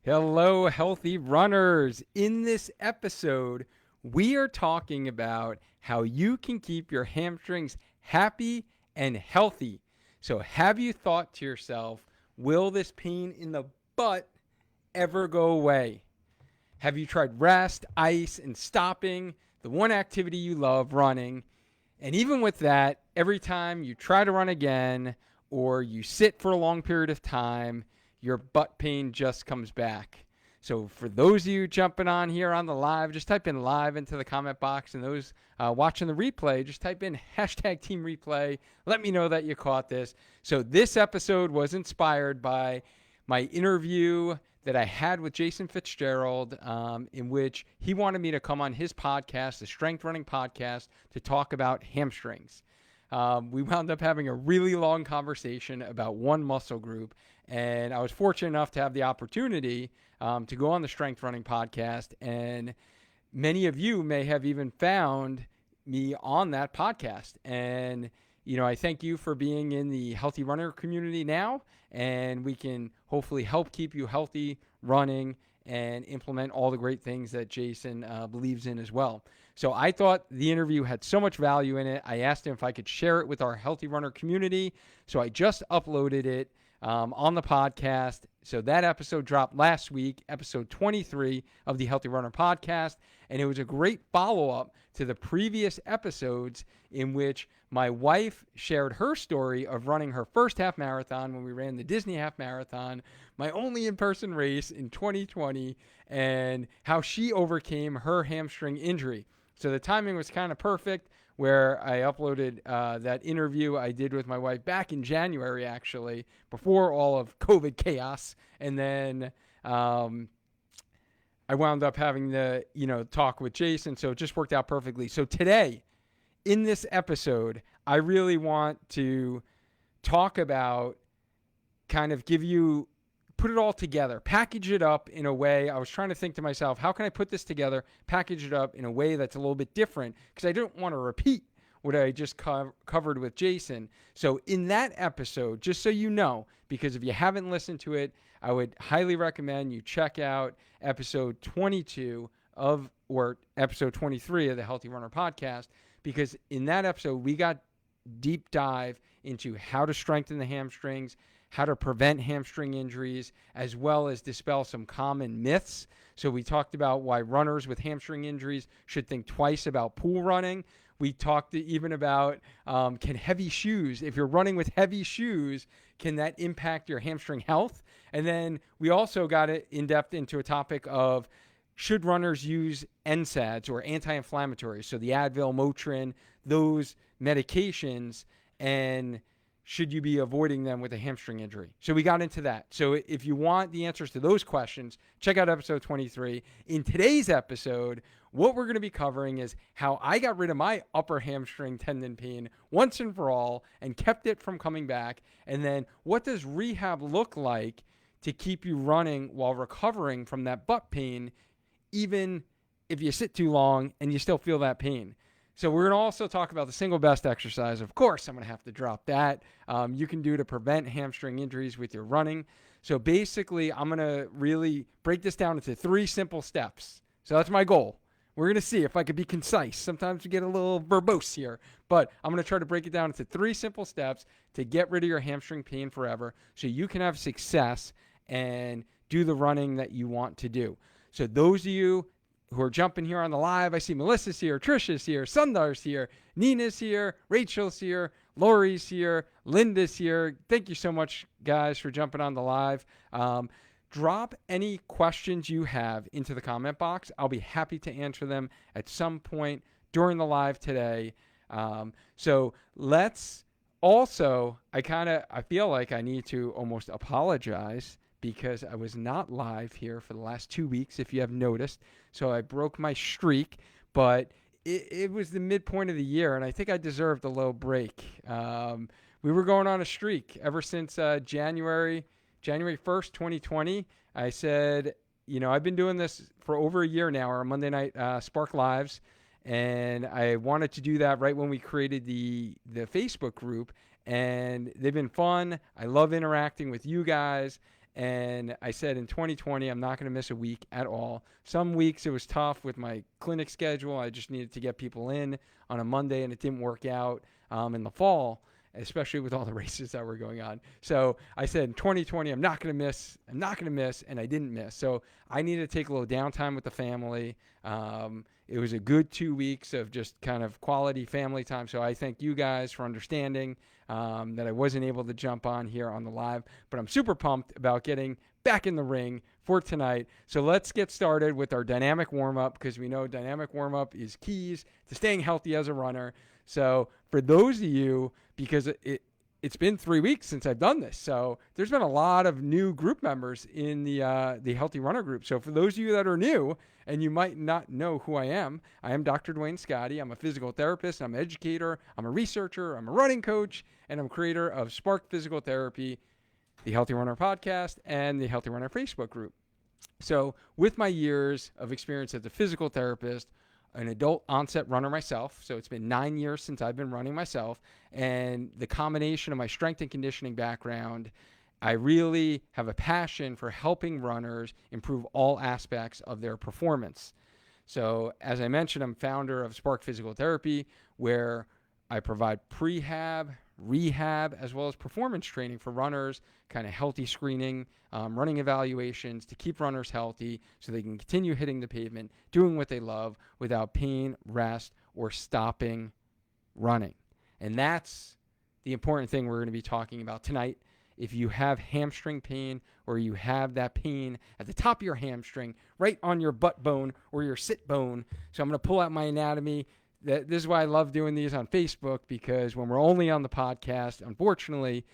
Hello, healthy runners. In this episode, we are talking about how you can keep your hamstrings happy and healthy. So, have you thought to yourself, will this pain in the butt ever go away? Have you tried rest, ice, and stopping, the one activity you love, running? And even with that, every time you try to run again or you sit for a long period of time, your butt pain just comes back. So for those of you jumping on here on the live, just type in live into the comment box. And those watching the replay, just type in hashtag team replay. Let me know that you caught this. So this episode was inspired by my interview that I had with Jason Fitzgerald, in which he wanted me to come on his podcast, the Strength Running Podcast, to talk about hamstrings. We wound up having a really long conversation about one muscle group, and I was fortunate enough to have the opportunity to go on the Strength Running Podcast, and many of you may have even found me on that podcast. And I thank you for being in the healthy runner community now, and we can hopefully help keep you healthy running and implement all the great things that Jason believes in as well. So I thought the interview had so much value in it. I asked him if I could share it with our healthy runner community. So I just uploaded it on the podcast. So that episode dropped last week, episode 23 of the Healthy Runner podcast. And it was a great follow-up to the previous episodes in which my wife shared her story of running her first half marathon when we ran the Disney half marathon, my only in-person race in 2020, and how she overcame her hamstring injury. So the timing was kind of perfect where I uploaded that interview I did with my wife back in January, actually, before all of COVID chaos. And then I wound up having the, talk with Jason. So it just worked out perfectly. So today, in this episode, I really want to talk about put it all together, package it up in a way. I was trying to think to myself, how can I put this together, package it up in a way that's a little bit different? Because I don't want to repeat what I just covered with Jason. So in that episode, just so you know, because if you haven't listened to it, I would highly recommend you check out episode 22 or episode 23 of the Healthy Runner podcast, because in that episode, we got deep dive into how to strengthen the hamstrings, how to prevent hamstring injuries, as well as dispel some common myths. So we talked about why runners with hamstring injuries should think twice about pool running. We talked even about can heavy shoes, if you're running with heavy shoes, can that impact your hamstring health? And then we also got it in depth into a topic of should runners use NSAIDs or anti-inflammatories, so the Advil, Motrin, those medications, and should you be avoiding them with a hamstring injury? So we got into that. So if you want the answers to those questions, check out episode 23. In today's episode, what we're going to be covering is how I got rid of my upper hamstring tendon pain once and for all and kept it from coming back. And then what does rehab look like to keep you running while recovering from that butt pain, even if you sit too long and you still feel that pain? So we're going to also talk about the single best exercise. Of course, I'm going to have to drop that. You can do to prevent hamstring injuries with your running. So basically, I'm going to really break this down into 3 simple steps. So that's my goal. We're going to see if I could be concise. Sometimes we get a little verbose here, but I'm going to try to break it down into 3 simple steps to get rid of your hamstring pain forever so you can have success and do the running that you want to do. So those of you who are jumping here on the live, I see Melissa's here, Trisha's here, Sundar's here, Nina's here, Rachel's here, Lori's here, Linda's here. Thank you so much, guys, for jumping on the live. Drop any questions you have into the comment box. I'll be happy to answer them at some point during the live today. So let's also, I feel like I need to almost apologize because I was not live here for the last 2 weeks, if you have noticed. So I broke my streak, but it was the midpoint of the year, and I think I deserved a little break. We were going on a streak ever since January 1st, 2020. I said, I've been doing this for over a year now, our Monday night Spark Lives, and I wanted to do that right when we created the Facebook group, and they've been fun. I love interacting with you guys. And I said in 2020, I'm not going to miss a week at all. Some weeks it was tough with my clinic schedule. I just needed to get people in on a Monday, and it didn't work out in the fall, especially with all the races that were going on. So I said in 2020, I'm not going to miss, and I didn't miss. So I needed to take a little downtime with the family. It was a good 2 weeks of just kind of quality family time. So I thank you guys for understanding that I wasn't able to jump on here on the live, but I'm super pumped about getting back in the ring for tonight. So let's get started with our dynamic warm-up, because we know dynamic warm-up is keys to staying healthy as a runner. So for those of you, because it's been 3 weeks since I've done this, so there's been a lot of new group members in the Healthy Runner group. So for those of you that are new and you might not know who I am Dr. Duane Scotti. I'm a physical therapist, I'm an educator, I'm a researcher, I'm a running coach, and I'm creator of Spark Physical Therapy, the Healthy Runner podcast, and the Healthy Runner Facebook group. So with my years of experience as a physical therapist, an adult onset runner myself, so it's been 9 years since I've been running myself, and the combination of my strength and conditioning background, I really have a passion for helping runners improve all aspects of their performance. So as I mentioned, I'm founder of Spark Physical Therapy, where I provide prehab, rehab, as well as performance training for runners, kind of healthy screening, running evaluations to keep runners healthy so they can continue hitting the pavement, doing what they love without pain, rest, or stopping running. And that's the important thing we're going to be talking about tonight. If you have hamstring pain, or you have that pain at the top of your hamstring, right on your butt bone or your sit bone. So I'm going to pull out my anatomy. This is why I love doing these on Facebook, because when we're only on the podcast, unfortunately,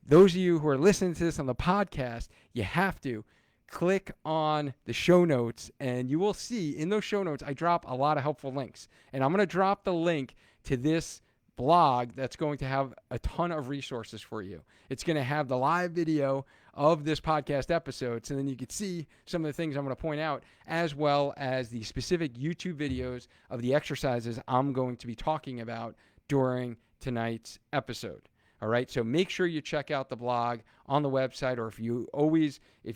those of you who are listening to this on the podcast, you have to click on the show notes, and you will see in those show notes I drop a lot of helpful links. And I'm going to drop the link to this blog that's going to have a ton of resources for you. It's going to have the live video of this podcast episodes, and then you can see some of the things I'm going to point out, as well as the specific YouTube videos of the exercises I'm going to be talking about during tonight's episode. All right, so make sure you check out the blog on the website, or if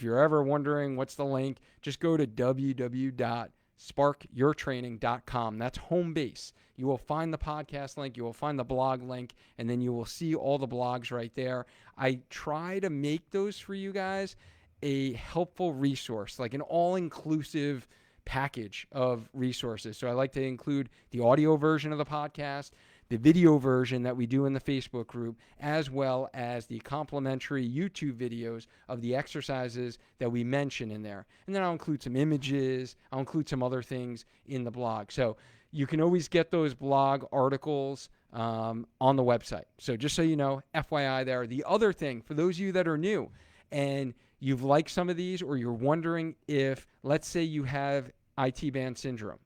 you're ever wondering what's the link, just go to www.sparkyourtraining.com. That's home base. You will find the podcast link, you will find the blog link, and then you will see all the blogs right there. I try to make those for you guys a helpful resource, like an all-inclusive package of resources. So I like to include the audio version of the podcast, the video version that we do in the Facebook group, as well as the complimentary YouTube videos of the exercises that we mention in there. And then I'll include some images, I'll include some other things in the blog. So you can always get those blog articles on the website. So just so you know, FYI there. The other thing, for those of you that are new and you've liked some of these, or you're wondering if, let's say you have IT band syndrome,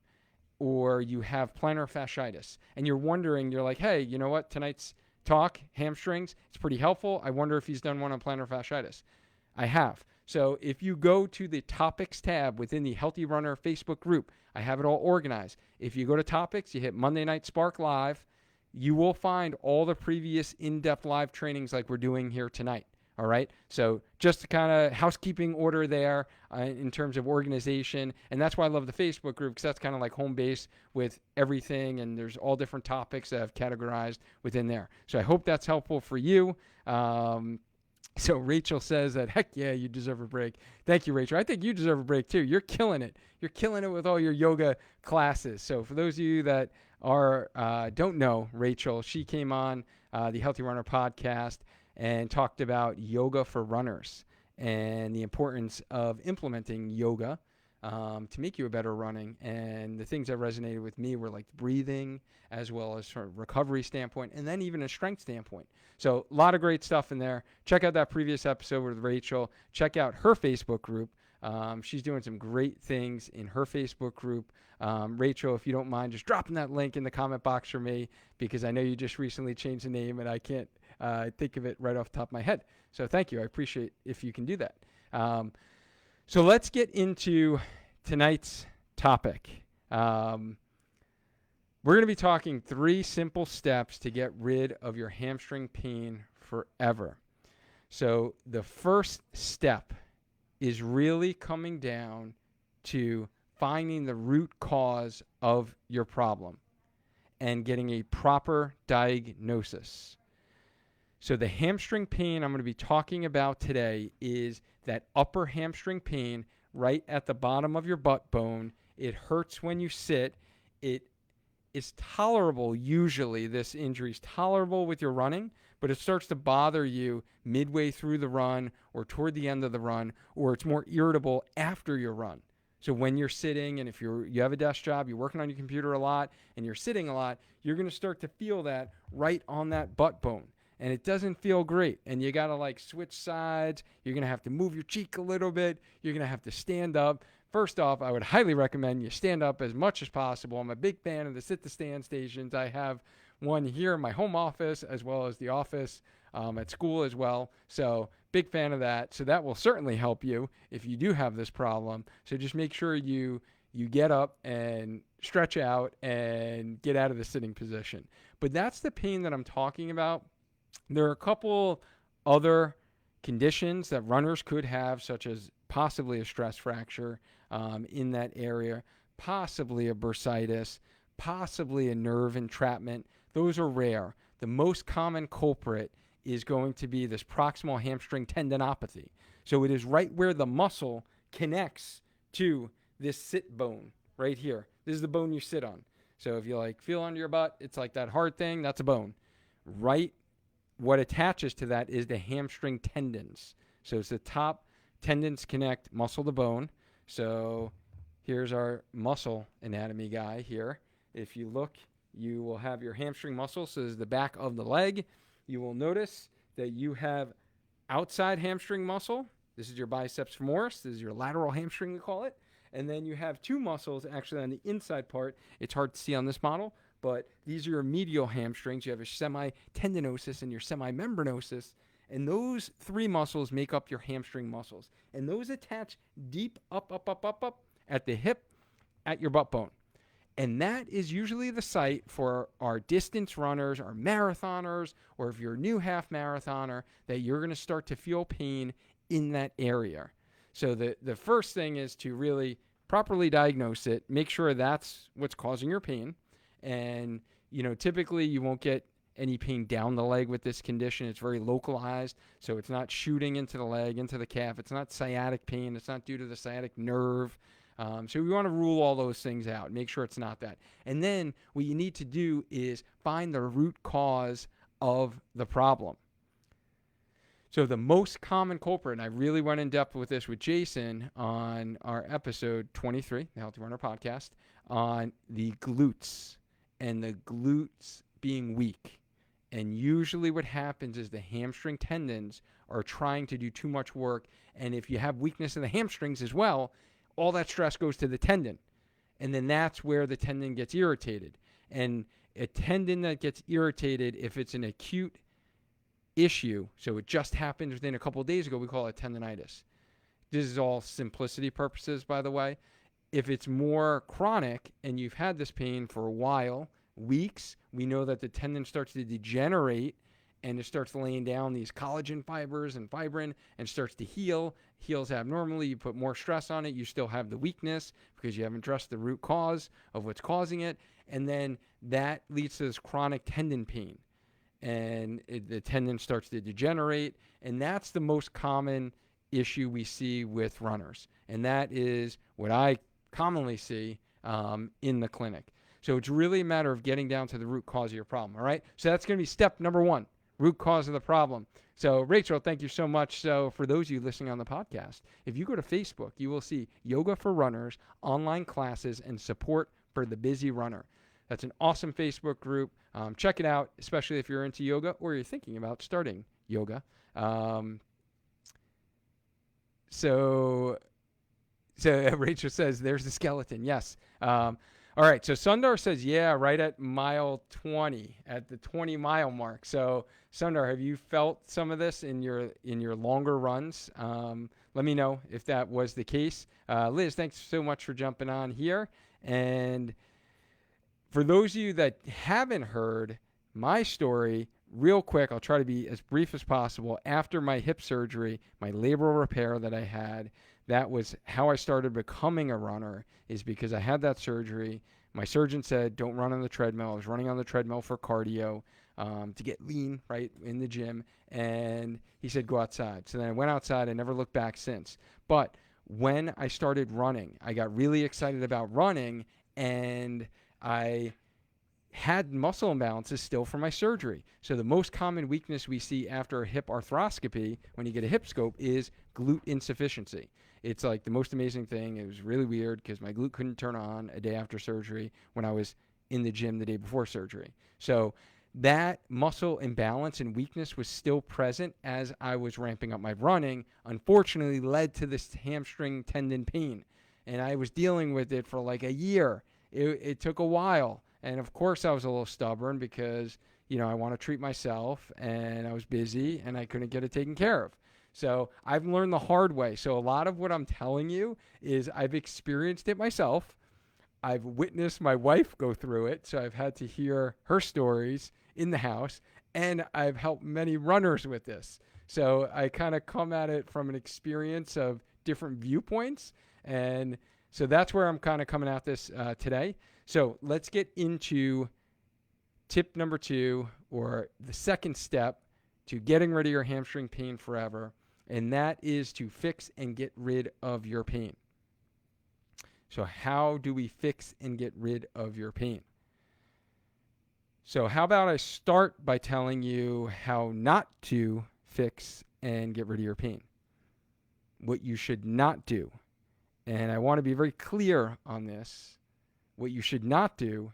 or you have plantar fasciitis, and you're wondering, you're like, hey, you know what, tonight's talk, hamstrings, it's pretty helpful. I wonder if he's done one on plantar fasciitis. I have. So if you go to the topics tab within the Healthy Runner Facebook group, I have it all organized. If you go to topics, you hit Monday Night Spark Live, you will find all the previous in-depth live trainings like we're doing here tonight. All right. So just to kind of housekeeping order there in terms of organization. And that's why I love the Facebook group, because that's kind of like home base with everything. And there's all different topics that I've categorized within there. So I hope that's helpful for you. So Rachel says that, heck yeah, you deserve a break. Thank you, Rachel. I think you deserve a break too. You're killing it. You're killing it with all your yoga classes. So for those of you that are don't know Rachel, she came on the Healthy Runner podcast and talked about yoga for runners and the importance of implementing yoga to make you a better running. And the things that resonated with me were like breathing, as well as from a recovery standpoint, and then even a strength standpoint. So a lot of great stuff in there. Check out that previous episode with Rachel. Check out her Facebook group. She's doing some great things in her Facebook group. Rachel, if you don't mind just dropping that link in the comment box for me, because I know you just recently changed the name and I can't think of it right off the top of my head. So thank you. I appreciate if you can do that. So let's get into tonight's topic. We're going to be talking 3 simple steps to get rid of your hamstring pain forever. So the first step is really coming down to finding the root cause of your problem and getting a proper diagnosis. So the hamstring pain I'm going to be talking about today is that upper hamstring pain right at the bottom of your butt bone. It hurts when you sit. It is tolerable usually. This injury is tolerable with your running, but it starts to bother you midway through the run or toward the end of the run, or it's more irritable after your run. So when you're sitting, and if you have a desk job, you're working on your computer a lot, and you're sitting a lot, you're going to start to feel that right on that butt bone. And it doesn't feel great. And you got to like switch sides. You're going to have to move your cheek a little bit. You're going to have to stand up. First off, I would highly recommend you stand up as much as possible. I'm a big fan of the sit-to-stand stations. I have one here in my home office as well as the office at school as well. So big fan of that. So that will certainly help you if you do have this problem. So just make sure you get up and stretch out and get out of the sitting position. But that's the pain that I'm talking about. There are a couple other conditions that runners could have, such as possibly a stress fracture in that area, possibly a bursitis, possibly a nerve entrapment. Those are rare. The most common culprit is going to be this proximal hamstring tendinopathy. So it is right where the muscle connects to this sit bone right here. This is the bone you sit on. So if you like feel under your butt, it's like that hard thing, that's a bone. Right, what attaches to that is the hamstring tendons. So it's the top tendons connect muscle to bone. So here's our muscle anatomy guy here. If you look, you will have your hamstring muscle. So this is the back of the leg. You will notice that you have outside hamstring muscle. This is your biceps femoris. This is your lateral hamstring, we call it. And then you have two muscles actually on the inside part. It's hard to see on this model, but these are your medial hamstrings. You have your semitendinosus and your semimembranosus. And those three muscles make up your hamstring muscles. And those attach deep up at the hip at your butt bone. And that is usually the site for our distance runners, our marathoners, or if you're a new half marathoner, that you're going to start to feel pain in that area. So the first thing is to really properly diagnose it, make sure that's what's causing your pain. And, typically you won't get any pain down the leg with this condition. It's very localized, so it's not shooting into the leg, into the calf. It's not sciatic pain. It's not due to the sciatic nerve. So we want to rule all those things out, make sure it's not that. And then what you need to do is find the root cause of the problem. So the most common culprit, and I really went in depth with this with Jason on our episode 23, the Healthy Runner podcast, on the glutes and the glutes being weak. And usually what happens is the hamstring tendons are trying to do too much work. And if you have weakness in the hamstrings as well, all that stress goes to the tendon. And then that's where the tendon gets irritated. And a tendon that gets irritated, if it's an acute issue, so it just happened within a couple of days ago, we call it tendinitis. This is all simplicity purposes, by the way. If it's more chronic and you've had this pain for a while, weeks, we know that the tendon starts to degenerate and it starts laying down these collagen fibers and fibrin and starts to heals abnormally. You put more stress on it. You still have the weakness because you haven't addressed the root cause of what's causing it. And then that leads to this chronic tendon pain. And the tendon starts to degenerate. And that's the most common issue we see with runners. And that is what I commonly see in the clinic. So it's really a matter of getting down to the root cause of your problem. All right. So that's going to be step number one, root cause of the problem. So Rachel, thank you so much. So for those of you listening on the podcast, if you go to Facebook, you will see Yoga for Runners, online classes, and support for the busy runner. That's an awesome Facebook group. Check it out, especially if you're into yoga or you're thinking about starting yoga. So Rachel says, there's the skeleton. Yes. All right. So Sundar says, yeah, right at mile 20, at the 20-mile mark. So Sundar, have you felt some of this in your longer runs? Let me know if that was the case. Liz, thanks so much for jumping on here. And for those of you that haven't heard my story, real quick, I'll try to be as brief as possible. After my hip surgery, my labral repair that I had, that was how I started becoming a runner, is because I had that surgery. My surgeon said, don't run on the treadmill. I was running on the treadmill for cardio to get lean, right, in the gym. And he said, go outside. So then I went outside. I never looked back since. But when I started running, I got really excited about running, and I had muscle imbalances still from my surgery. So the most common weakness we see after a hip arthroscopy when you get a hip scope is glute insufficiency. It's like the most amazing thing. It was really weird because my glute couldn't turn on a day after surgery when I was in the gym the day before surgery. So that muscle imbalance and weakness was still present as I was ramping up my running, unfortunately led to this hamstring tendon pain. And I was dealing with it for like a year. It took a while. And of course I was a little stubborn because, I want to treat myself, and I was busy and I couldn't get it taken care of. So I've learned the hard way. So a lot of what I'm telling you is I've experienced it myself. I've witnessed my wife go through it. So I've had to hear her stories in the house, and I've helped many runners with this. So I kind of come at it from an experience of different viewpoints. And so that's where I'm kind of coming at this today. So let's get into tip number 2, or the second step to getting rid of your hamstring pain forever. And that is to fix and get rid of your pain. So how do we fix and get rid of your pain? So how about I start by telling you how not to fix and get rid of your pain? What you should not do. And I want to be very clear on this. What you should not do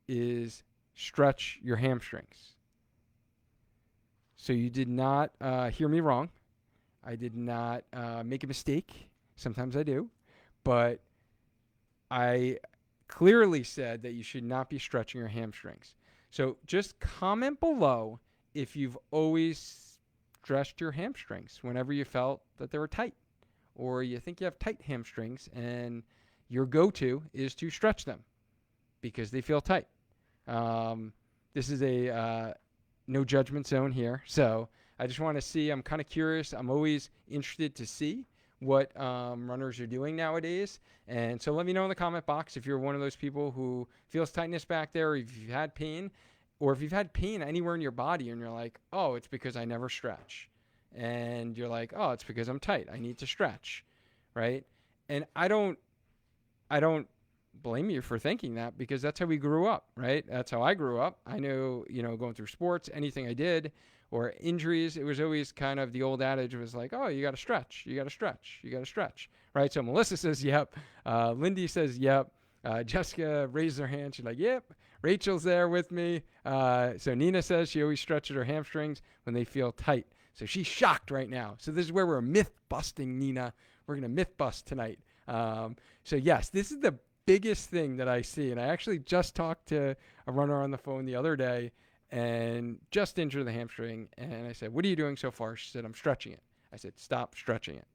is stretch your hamstrings. So you did not hear me wrong. I did not make a mistake. Sometimes I do. But I clearly said that you should not be stretching your hamstrings. So just comment below if you've always stretched your hamstrings whenever you felt that they were tight, or you think you have tight hamstrings and your go-to is to stretch them because they feel tight. This is a no judgment zone here. So I just want to see, I'm kind of curious. I'm always interested to see what runners are doing nowadays. And so let me know in the comment box if you're one of those people who feels tightness back there, or if you've had pain, or if you've had pain anywhere in your body and you're like, oh, it's because I never stretch. And you're like, oh, it's because I'm tight. I need to stretch, right? And I don't blame you for thinking that, because that's how we grew up, right? That's how I grew up. I knew, going through sports, anything I did, or injuries, it was always kind of the old adage was like, oh, you got to stretch, you got to stretch, you got to stretch, right? So Melissa says, yep. Lindy says, yep. Jessica raises her hand. She's like, yep. Rachel's there with me. So Nina says she always stretches her hamstrings when they feel tight. So she's shocked right now. So this is where we're myth busting, Nina. We're going to myth bust tonight. So yes, this is the biggest thing that I see. And I actually just talked to a runner on the phone the other day and just injured the hamstring. And I said, what are you doing so far? She said, I'm stretching it. I said, stop stretching it.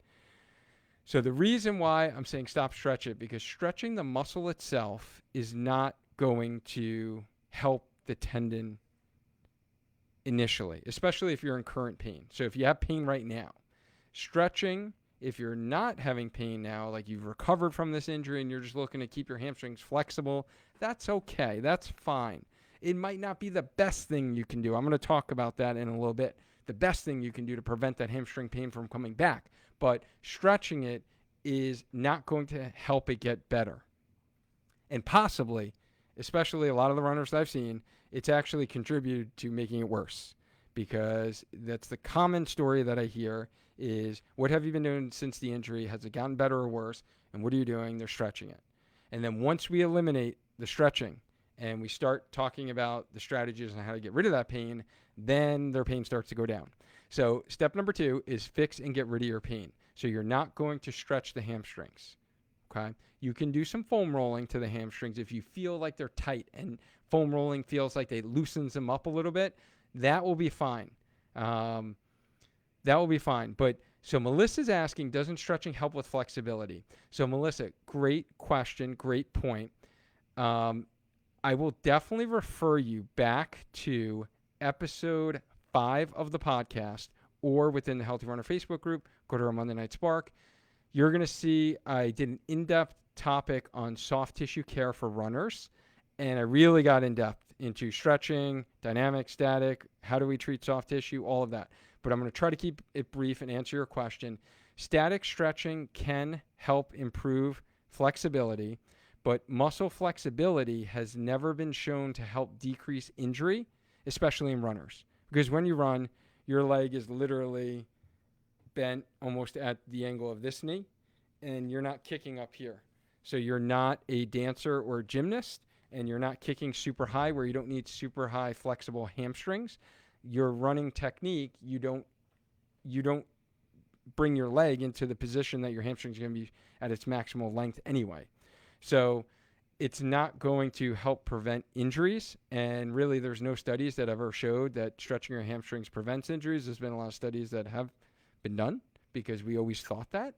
So the reason why I'm saying stop stretch it, because stretching the muscle itself is not going to help the tendon initially, especially if you're in current pain. So if you have pain right now, stretching, if you're not having pain now, like you've recovered from this injury and you're just looking to keep your hamstrings flexible, that's okay. That's fine. It might not be the best thing you can do. I'm going to talk about that in a little bit. The best thing you can do to prevent that hamstring pain from coming back. But stretching it is not going to help it get better. And possibly, especially a lot of the runners that I've seen, it's actually contributed to making it worse, because that's the common story that I hear is, what have you been doing since the injury? Has it gotten better or worse? And what are you doing? They're stretching it. And then once we eliminate the stretching and we start talking about the strategies on how to get rid of that pain, then their pain starts to go down. So step number 2 is fix and get rid of your pain. So you're not going to stretch the hamstrings. Okay. You can do some foam rolling to the hamstrings if you feel like they're tight and foam rolling feels like it loosens them up a little bit. That will be fine. That will be fine. But so Melissa's asking, doesn't stretching help with flexibility? So Melissa, great question, great point. I will definitely refer you back to episode 5 of the podcast or within the Healthy Runner Facebook group, go to our Monday Night Spark. You're going to see I did an in-depth topic on soft tissue care for runners, and I really got in-depth into stretching, dynamic, static, how do we treat soft tissue, all of that. But I'm going to try to keep it brief and answer your question. Static stretching can help improve flexibility, but muscle flexibility has never been shown to help decrease injury, especially in runners. Because when you run, your leg is literally bent almost at the angle of this knee, and you're not kicking up here. So you're not a dancer or a gymnast, and you're not kicking super high where you don't need super high flexible hamstrings. Your running technique, you don't bring your leg into the position that your hamstring is going to be at its maximal length anyway. So it's not going to help prevent injuries. And really, there's no studies that ever showed that stretching your hamstrings prevents injuries. There's been a lot of studies that have been done because we always thought that.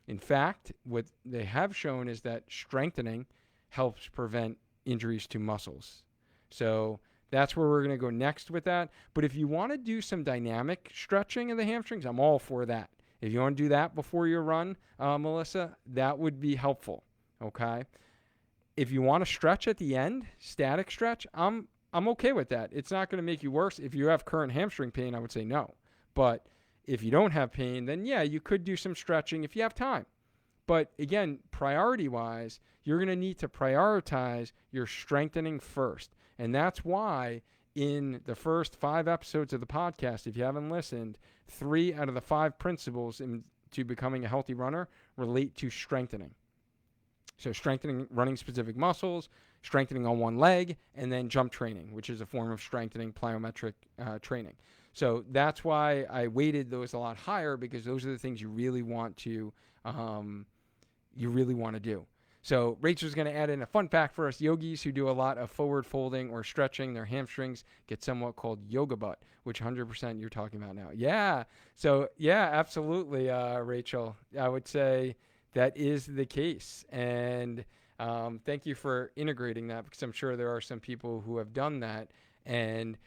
In fact, what they have shown is that strengthening helps prevent injuries to muscles. So that's where we're going to go next with that. But if you want to do some dynamic stretching of the hamstrings, I'm all for that. If you want to do that before your run, Melissa, that would be helpful. Okay. If you want to stretch at the end, static stretch, I'm okay with that. It's not going to make you worse. If you have current hamstring pain, I would say no. But if you don't have pain, then yeah, you could do some stretching if you have time. But again, priority-wise, you're going to need to prioritize your strengthening first. And that's why in the first 5 episodes of the podcast, if you haven't listened, 3 out of the 5 principles to becoming a healthy runner relate to strengthening. So strengthening running specific muscles, strengthening on one leg, and then jump training, which is a form of strengthening plyometric training. So that's why I weighted those a lot higher, because those are the things you really want to do. So Rachel's going to add in a fun fact for us yogis who do a lot of forward folding or stretching their hamstrings get somewhat called yoga butt, which 100% you're talking about now. Yeah. So yeah, absolutely, Rachel. I would say that is the case. And thank you for integrating that, because I'm sure there are some people who have done that. And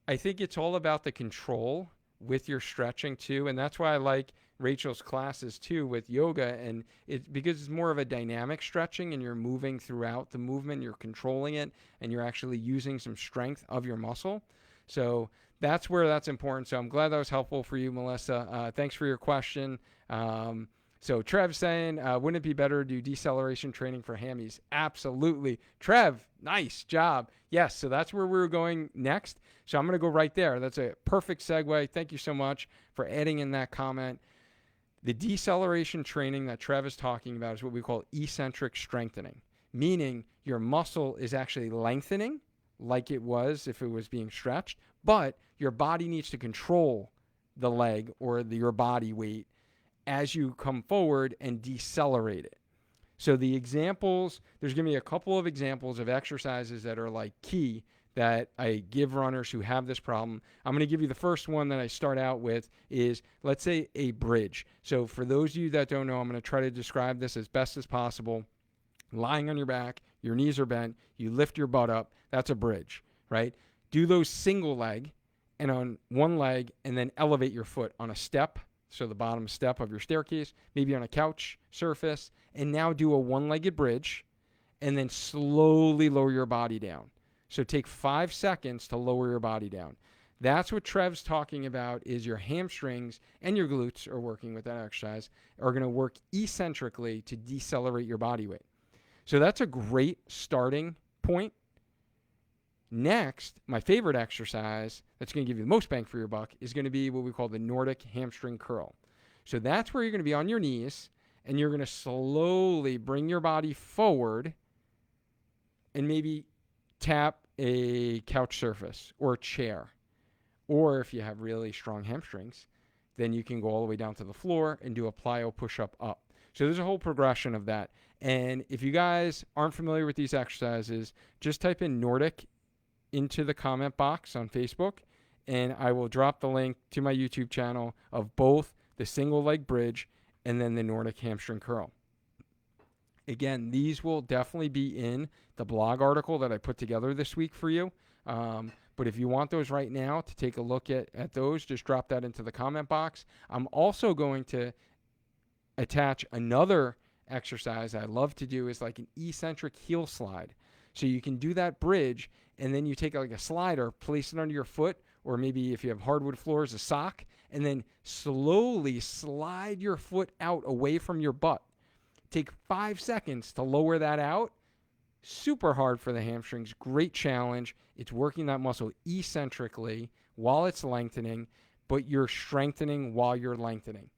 I think it's all about the control with your stretching too. And that's why I like Rachel's classes too with yoga, and it's because it's more of a dynamic stretching and you're moving throughout the movement, you're controlling it, and you're actually using some strength of your muscle. So that's where that's important. So I'm glad that was helpful for you, Melissa. Thanks for your question. So Trev saying, wouldn't it be better to do deceleration training for hammies? Absolutely. Trev, nice job. Yes, so that's where we're going next. So I'm going to go right there. That's a perfect segue. Thank you so much for adding in that comment. The deceleration training that Trev is talking about is what we call eccentric strengthening, meaning your muscle is actually lengthening like it was if it was being stretched, but your body needs to control the leg or your body weight as you come forward and decelerate it. So the examples, there's going to be a couple of examples of exercises that are like key that I give runners who have this problem. I'm going to give you the first one that I start out with is, let's say, a bridge. So for those of you that don't know, I'm going to try to describe this as best as possible. Lying on your back, your knees are bent, you lift your butt up, that's a bridge, right? Do those single leg and on one leg, and then elevate your foot on a step, so the bottom step of your staircase, maybe on a couch surface, and now do a one-legged bridge, and then slowly lower your body down. So take 5 seconds to lower your body down. That's what Trev's talking about, is your hamstrings and your glutes are working with that exercise, are going to work eccentrically to decelerate your body weight. So that's a great starting point. Next, my favorite exercise that's going to give you the most bang for your buck is going to be what we call the Nordic hamstring curl. So that's where you're going to be on your knees, and you're going to slowly bring your body forward and maybe tap a couch surface or a chair. Or if you have really strong hamstrings, then you can go all the way down to the floor and do a plyo push-up up. So there's a whole progression of that. And if you guys aren't familiar with these exercises, just type in Nordic into the comment box on Facebook, and I will drop the link to my YouTube channel of both the single leg bridge and then the Nordic hamstring curl. Again, these will definitely be in the blog article that I put together this week for you. But if you want those right now to take a look at those, just drop that into the comment box. I'm also going to attach another exercise I love to do, is like an eccentric heel slide. So you can do that bridge, and then you take like a slider, place it under your foot, or maybe if you have hardwood floors, a sock, and then slowly slide your foot out away from your butt. Take 5 seconds to lower that out. Super hard for the hamstrings. Great challenge. It's working that muscle eccentrically while it's lengthening, but you're strengthening while you're lengthening.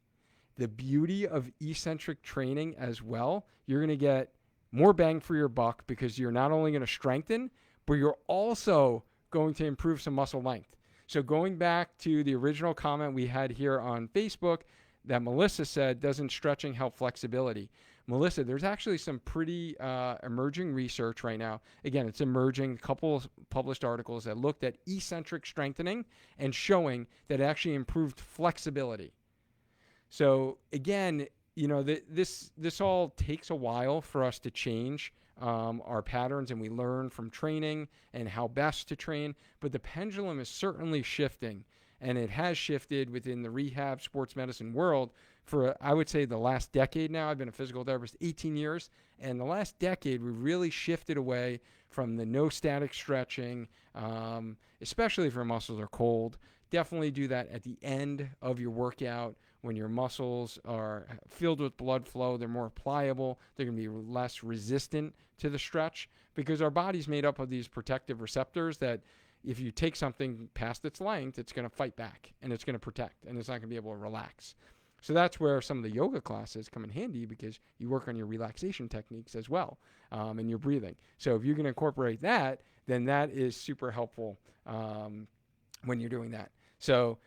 The beauty of eccentric training as well, you're going to get more bang for your buck because you're not only going to strengthen, but you're also going to improve some muscle length. So going back to the original comment we had here on Facebook that Melissa said, doesn't stretching help flexibility? Melissa, there's actually some pretty emerging research right now. Again, it's emerging, a couple of published articles that looked at eccentric strengthening and showing that it actually improved flexibility. So again, you know, this all takes a while for us to change our patterns, and we learn from training and how best to train. But the pendulum is certainly shifting, and it has shifted within the rehab sports medicine world for, I would say, the last decade now. I've been a physical therapist 18 years, and the last decade we've really shifted away from the no static stretching, especially if your muscles are cold. Definitely do that at the end of your workout when your muscles are filled with blood flow. They're more pliable. They're going to be less resistant to the stretch because our body's made up of these protective receptors that if you take something past its length, it's going to fight back and it's going to protect, and it's not going to be able to relax. So that's where some of the yoga classes come in handy because you work on your relaxation techniques as well, and your breathing. So if you can incorporate that, then that is super helpful when you're doing that. So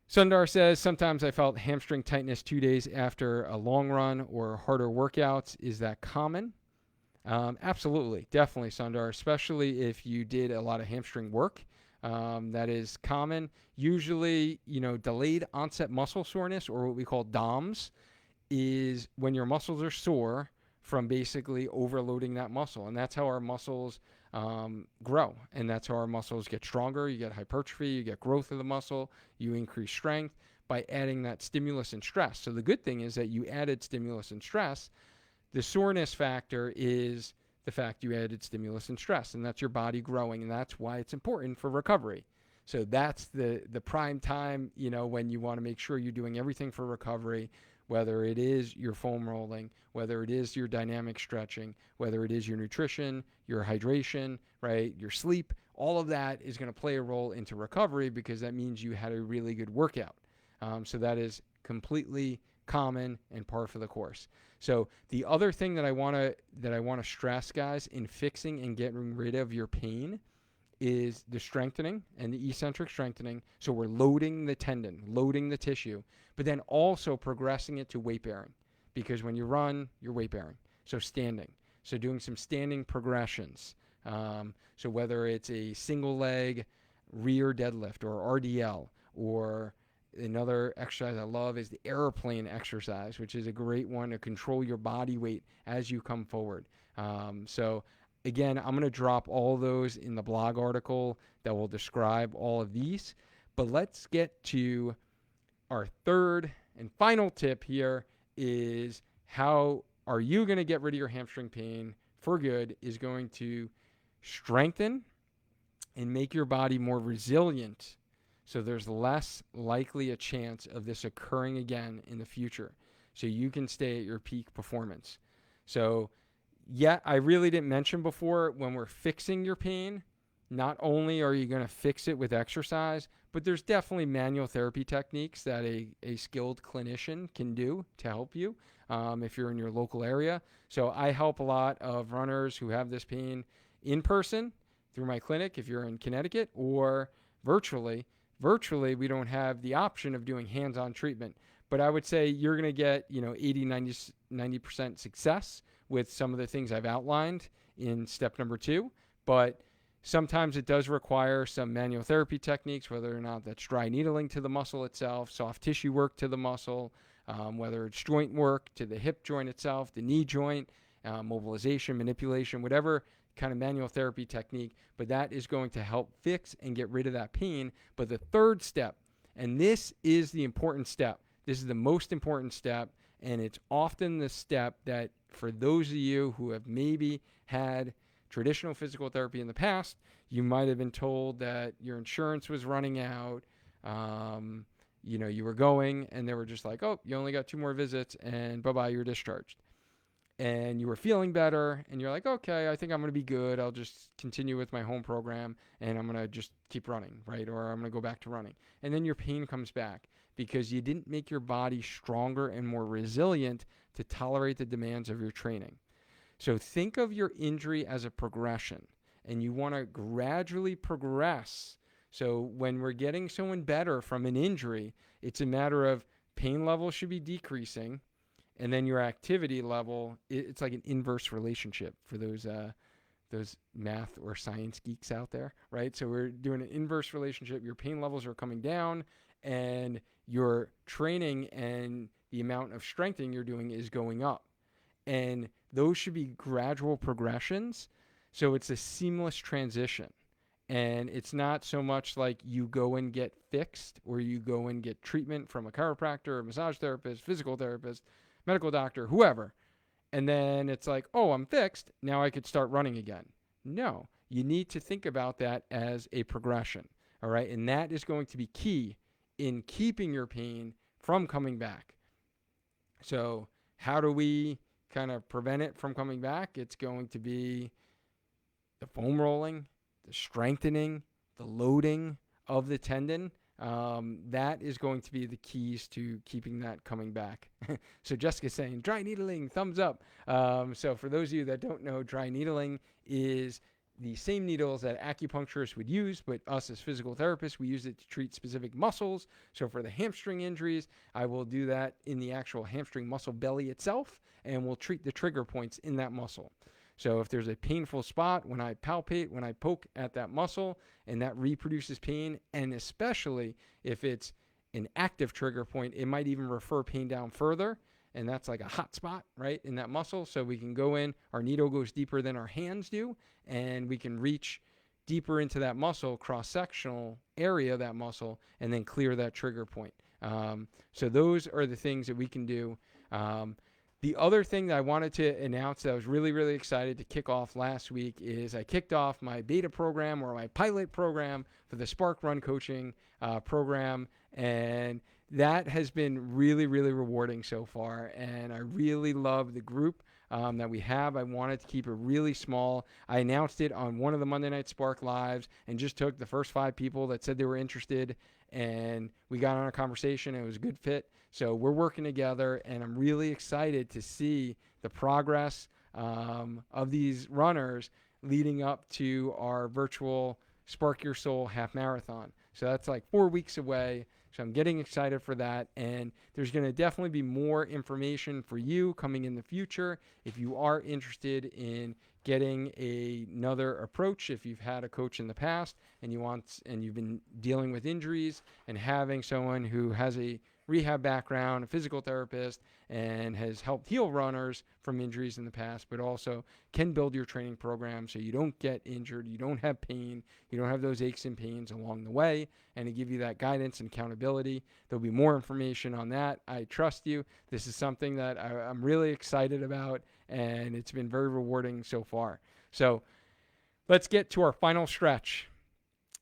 Sundar says, sometimes I felt hamstring tightness 2 days after a long run or harder workouts. Is that common? Absolutely. Definitely, Sundar, especially if you did a lot of hamstring work. That is common. Usually, you know, delayed onset muscle soreness, or what we call DOMS, is when your muscles are sore from basically overloading that muscle. And that's how our muscles grow. And that's how our muscles get stronger. You get hypertrophy, you get growth of the muscle, you increase strength by adding that stimulus and stress. So the good thing is that you added stimulus and stress. The soreness factor is the fact you added stimulus and stress, and that's your body growing, and that's why it's important for recovery. So that's the prime time, you know, when you want to make sure you're doing everything for recovery, whether it is your foam rolling, whether it is your dynamic stretching, whether it is your nutrition, your hydration, right, your sleep. All of that is going to play a role into recovery because that means you had a really good workout. So that is completely common and par for the course. So the other thing that I want to stress, guys, in fixing and getting rid of your pain is the strengthening and the eccentric strengthening. So we're loading the tendon, loading the tissue, but then also progressing it to weight bearing, because when you run, you're weight bearing. So standing. So doing some standing progressions. So whether it's a single leg rear deadlift or RDL, or another exercise I love is the airplane exercise, which is a great one to control your body weight as you come forward. So again, I'm going to drop all those in the blog article that will describe all of these. But let's get to our third and final tip here is how are you going to get rid of your hamstring pain for good is going to strengthen and make your body more resilient, so there's less likely a chance of this occurring again in the future, so you can stay at your peak performance. So yeah, I really didn't mention before, when we're fixing your pain, not only are you going to fix it with exercise, but there's definitely manual therapy techniques that a skilled clinician can do to help you if you're in your local area. So I help a lot of runners who have this pain in person through my clinic if you're in Connecticut, or virtually. Virtually, we don't have the option of doing hands-on treatment, but I would say you're going to get, 80, 90% success with some of the things I've outlined in step number 2. But sometimes it does require some manual therapy techniques, whether or not that's dry needling to the muscle itself, soft tissue work to the muscle, whether it's joint work to the hip joint itself, the knee joint, mobilization, manipulation, whatever kind of manual therapy technique, but that is going to help fix and get rid of that pain. But the third step, and this is the important step, this is the most important step, and it's often the step that for those of you who have maybe had traditional physical therapy in the past, you might have been told that your insurance was running out. You were going and they were just like, oh, you only got 2 more visits and bye-bye, you're discharged. And you were feeling better and you're like, okay, I think I'm going to be good. I'll just continue with my home program and I'm going to just keep running, right? Or I'm going to go back to running. And then your pain comes back because you didn't make your body stronger and more resilient to tolerate the demands of your training. So think of your injury as a progression, and you want to gradually progress. So when we're getting someone better from an injury, it's a matter of pain level should be decreasing, and then your activity level, it's like an inverse relationship for those math or science geeks out there, right? So we're doing an inverse relationship. Your pain levels are coming down, and your training and the amount of strengthening you're doing is going up. And those should be gradual progressions. So it's a seamless transition. And it's not so much like you go and get fixed or you go and get treatment from a chiropractor, a massage therapist, physical therapist, medical doctor, whoever. And then it's like, oh, I'm fixed. Now I could start running again. No, you need to think about that as a progression. All right. And that is going to be key in keeping your pain from coming back. So how do we kind of prevent it from coming back? It's going to be the foam rolling, the strengthening, the loading of the tendon. That is going to be the keys to keeping that coming back. So Jessica's saying dry needling, thumbs up. So for those of you that don't know, dry needling is the same needles that acupuncturists would use, but us as physical therapists, we use it to treat specific muscles. So for the hamstring injuries, I will do that in the actual hamstring muscle belly itself, and we'll treat the trigger points in that muscle. So if there's a painful spot, when I palpate, when I poke at that muscle, and that reproduces pain, and especially if it's an active trigger point, it might even refer pain down further. And that's like a hot spot, right, in that muscle. So we can go in, our needle goes deeper than our hands do, and we can reach deeper into that muscle, cross-sectional area of that muscle, and then clear that trigger point. So those are the things that we can do. The other thing that I wanted to announce that I was really, really excited to kick off last week is I kicked off my beta program or my pilot program for the Spark Run coaching program, and that has been really, really rewarding so far, and I really love the group that we have. I wanted to keep it really small. I announced it on one of the Monday Night Spark Lives and just took the first 5 people that said they were interested, and we got on a conversation, and it was a good fit. So we're working together, and I'm really excited to see the progress of these runners leading up to our virtual Spark Your Soul half marathon. So that's like 4 weeks away. So I'm getting excited for that, and there's going to definitely be more information for you coming in the future. If you are interested in getting another approach, if you've had a coach in the past and you've been dealing with injuries and having someone who has a rehab background, a physical therapist, and has helped heal runners from injuries in the past, but also can build your training program so you don't get injured, you don't have pain, you don't have those aches and pains along the way, and to give you that guidance and accountability. There'll be more information on that. I trust you. This is something that I'm really excited about, and it's been very rewarding so far. So let's get to our final stretch.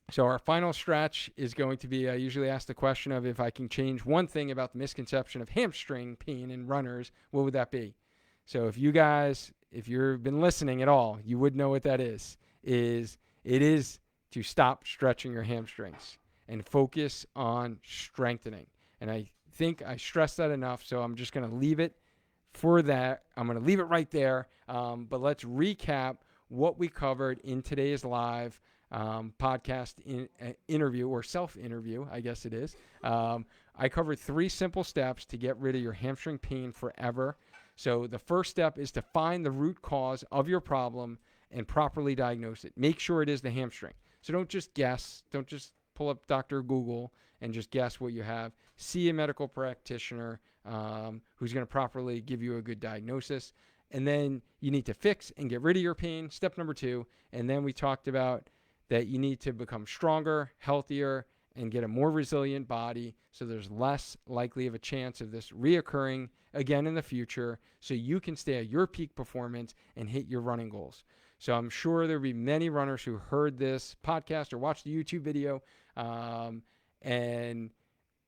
So our final stretch is going to be, I usually ask the question of if I can change one thing about the misconception of hamstring pain in runners, what would that be? So if you've been listening at all, you would know what that is it is to stop stretching your hamstrings and focus on strengthening. And I think I stressed that enough, so I'm just going to leave it for that. I'm going to leave it right there. But let's recap what we covered in today's live podcast interview or self-interview, I guess it is. I covered 3 simple steps to get rid of your hamstring pain forever. So the first step is to find the root cause of your problem and properly diagnose it. Make sure it is the hamstring. So don't just guess. Don't just pull up Dr. Google and just guess what you have. See a medical practitioner who's going to properly give you a good diagnosis. And then you need to fix and get rid of your pain, step number 2. And then we talked about that you need to become stronger, healthier, and get a more resilient body so there's less likely of a chance of this reoccurring again in the future, so you can stay at your peak performance and hit your running goals. So I'm sure there'll be many runners who heard this podcast or watched the YouTube video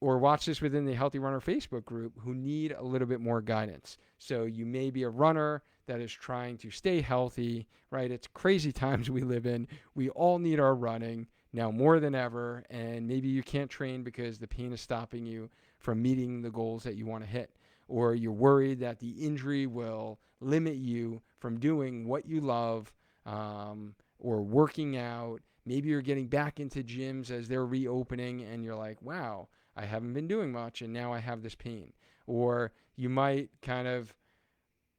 or watch this within the Healthy Runner Facebook group who need a little bit more guidance. So you may be a runner that is trying to stay healthy, right? It's crazy times we live in. We all need our running now more than ever, and maybe you can't train because the pain is stopping you from meeting the goals that you want to hit, or you're worried that the injury will limit you from doing what you love, or working out. Maybe you're getting back into gyms as they're reopening and you're like, wow, I haven't been doing much and now I have this pain. Or you might kind of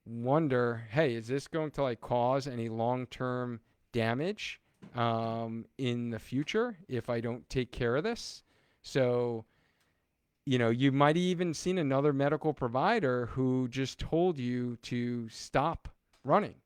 wonder, hey, is this going to like cause any long-term damage in the future if I don't take care of this? So, you might have even seen another medical provider who just told you to stop running,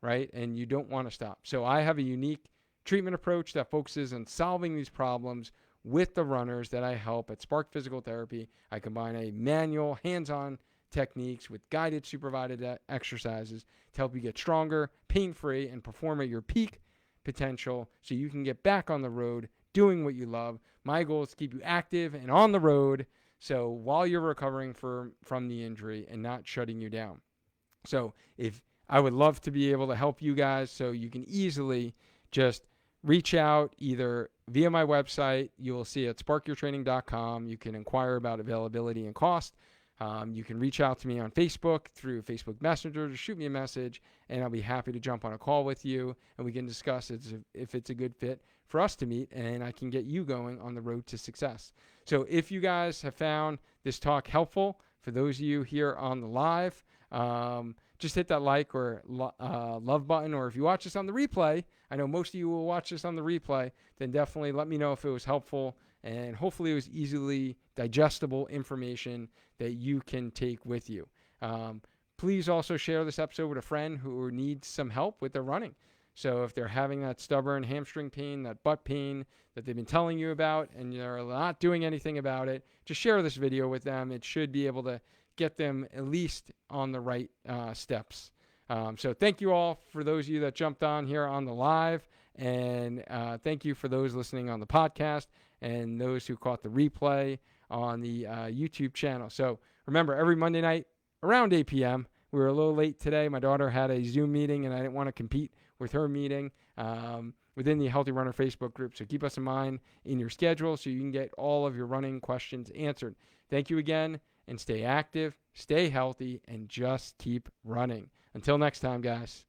right? And you don't want to stop. So I have a unique treatment approach that focuses on solving these problems with the runners that I help at Spark Physical Therapy. I combine a manual, hands-on techniques with guided supervised exercises to help you get stronger, pain-free, and perform at your peak potential so you can get back on the road doing what you love. My goal is to keep you active and on the road so while you're recovering from the injury and not shutting you down. So if I would love to be able to help you guys, so you can easily just reach out either via my website. You will see at sparkyourtraining.com. You can inquire about availability and cost. You can reach out to me on Facebook through Facebook Messenger to shoot me a message, and I'll be happy to jump on a call with you, and we can discuss if it's a good fit for us to meet, and I can get you going on the road to success. So if you guys have found this talk helpful, for those of you here on the live, just hit that like or love button, or if you watch this on the replay, I know most of you will watch this on the replay, then definitely let me know if it was helpful, and hopefully it was easily digestible information that you can take with you. Please also share this episode with a friend who needs some help with their running. So if they're having that stubborn hamstring pain, that butt pain that they've been telling you about, and you're not doing anything about it, just share this video with them. It should be able to get them at least on the right steps. So thank you all for those of you that jumped on here on the live, and thank you for those listening on the podcast and those who caught the replay on the YouTube channel. So remember, every Monday night around 8 p.m., we were a little late today. My daughter had a Zoom meeting, and I didn't want to compete with her meeting within the Healthy Runner Facebook group. So keep us in mind in your schedule so you can get all of your running questions answered. Thank you again, and stay active, stay healthy, and just keep running. Until next time, guys.